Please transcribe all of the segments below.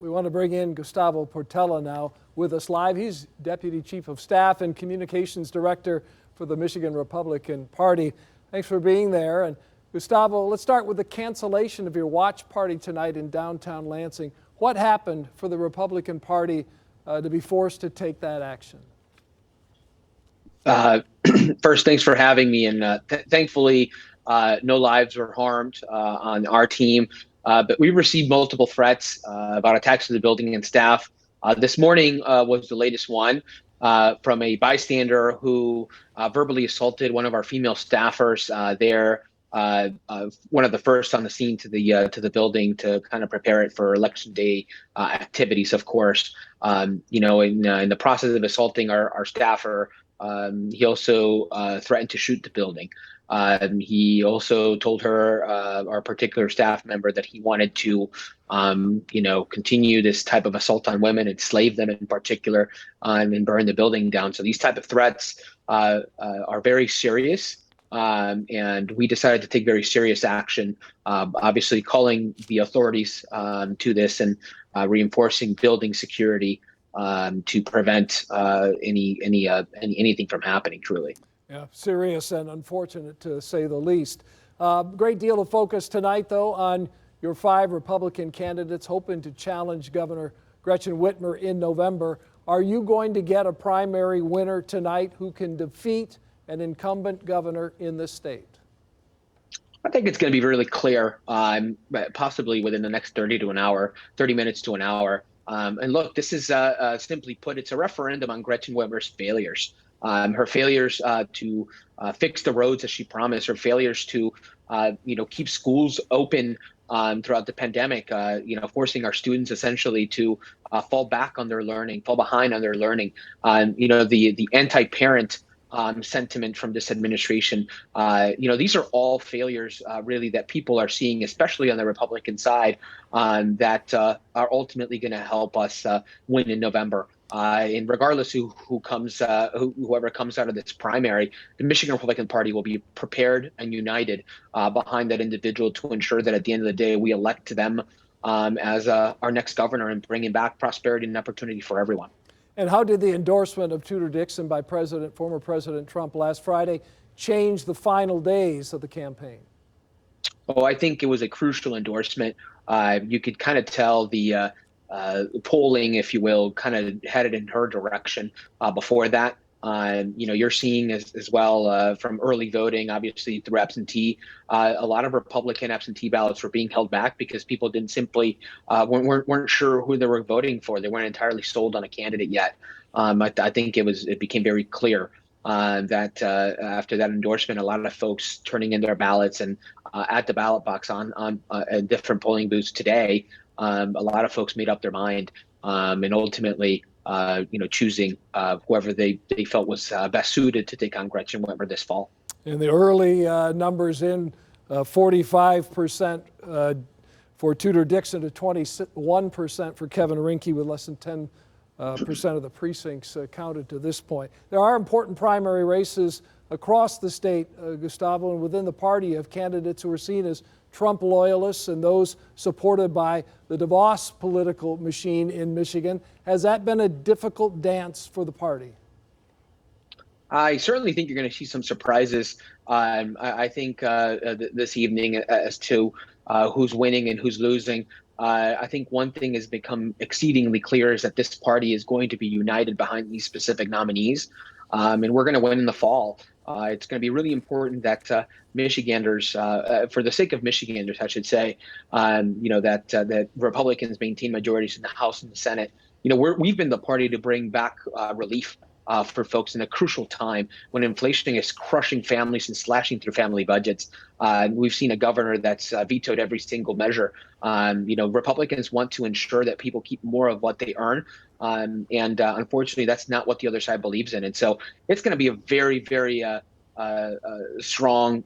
We want to bring in Gustavo Portela now with us live. He's Deputy Chief of Staff and Communications Director for the Michigan Republican Party. Thanks for being there. And Gustavo, let's start with the cancellation of your watch party tonight in downtown Lansing. What happened for the Republican Party to be forced to take that action? First, thanks for having me. And thankfully, no lives were harmed on our team. But we received multiple threats about attacks to the building and staff. This morning was the latest one from a bystander who verbally assaulted one of our female staffers there. One of the first on the scene to the building to kind of prepare it for election day activities. Of course, in the process of assaulting our staffer, he also threatened to shoot the building. He also told her, our particular staff member, that he wanted to, continue this type of assault on women, enslave them in particular, and burn the building down. So these type of threats are very serious. And we decided to take very serious action, obviously calling the authorities to this and reinforcing building security to prevent anything from happening, truly. Yeah, serious and unfortunate to say the least. Great deal of focus tonight, though, on your 5 Republican candidates hoping to challenge Governor Gretchen Whitmer in November. Are you going to get a primary winner tonight who can defeat an incumbent governor in this state? I think it's going to be really clear, possibly within the next 30 minutes to an hour. And look, this is simply put, it's a referendum on Gretchen Whitmer's failures. Her failures to fix the roads as she promised, her failures to, keep schools open throughout the pandemic, forcing our students essentially to fall behind on their learning. The anti-parent sentiment from this administration. These are all failures really that people are seeing, especially on the Republican side, that are ultimately going to help us win in November. And regardless whoever comes out of this primary, the Michigan Republican Party will be prepared and united behind that individual to ensure that at the end of the day, we elect them as our next governor and bringing back prosperity and opportunity for everyone. And how did the endorsement of Tudor Dixon by former President Trump last Friday change the final days of the campaign? Oh, I think it was a crucial endorsement. You could kind of tell the polling, if you will, kind of headed in her direction before that. You're seeing as well from early voting, obviously through absentee, a lot of Republican absentee ballots were being held back because people didn't simply weren't sure who they were voting for. They weren't entirely sold on a candidate yet. I think it became very clear that after that endorsement, a lot of folks turning in their ballots and at the ballot box on different polling booths today, a lot of folks made up their mind and ultimately choosing whoever they felt was best suited to take on Gretchen Whitmer this fall. And the early numbers in 45% for Tudor Dixon to 21% for Kevin Rinke, with less than 10% of the precincts counted to this point. There are important primary races across the state, Gustavo, and within the party of candidates who are seen as Trump loyalists and those supported by the DeVos political machine in Michigan. Has that been a difficult dance for the party? I certainly think you're going to see some surprises. I think this evening as to who's winning and who's losing. I think one thing has become exceedingly clear is that this party is going to be united behind these specific nominees, and we're going to win in the fall. It's going to be really important that Michiganders, for the sake of Michiganders, I should say, that Republicans maintain majorities in the House and the Senate. We've been the party to bring back relief for folks in a crucial time when inflation is crushing families and slashing through family budgets. We've seen a governor that's vetoed every single measure. Republicans want to ensure that people keep more of what they earn. And unfortunately, that's not what the other side believes in. And so it's going to be a very, very strong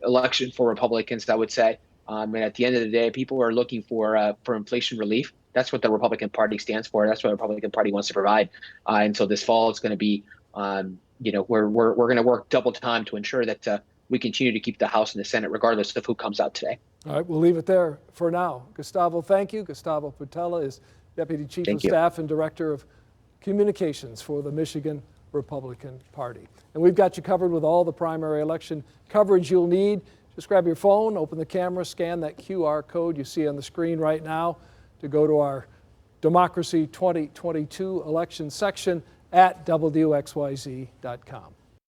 election for Republicans, I would say. And at the end of the day, people are looking for inflation relief. That's what the Republican Party stands for. That's what the Republican Party wants to provide. And so this fall, it's going to be, we're going to work double time to ensure that we continue to keep the House and the Senate, regardless of who comes out today. All right, we'll leave it there for now. Gustavo, thank you. Gustavo Portela is Deputy Chief Thank of you. Staff and Director of Communications for the Michigan Republican Party. And we've got you covered with all the primary election coverage you'll need. Just grab your phone, open the camera, scan that QR code you see on the screen right now to go to our Democracy 2022 election section at WXYZ.com.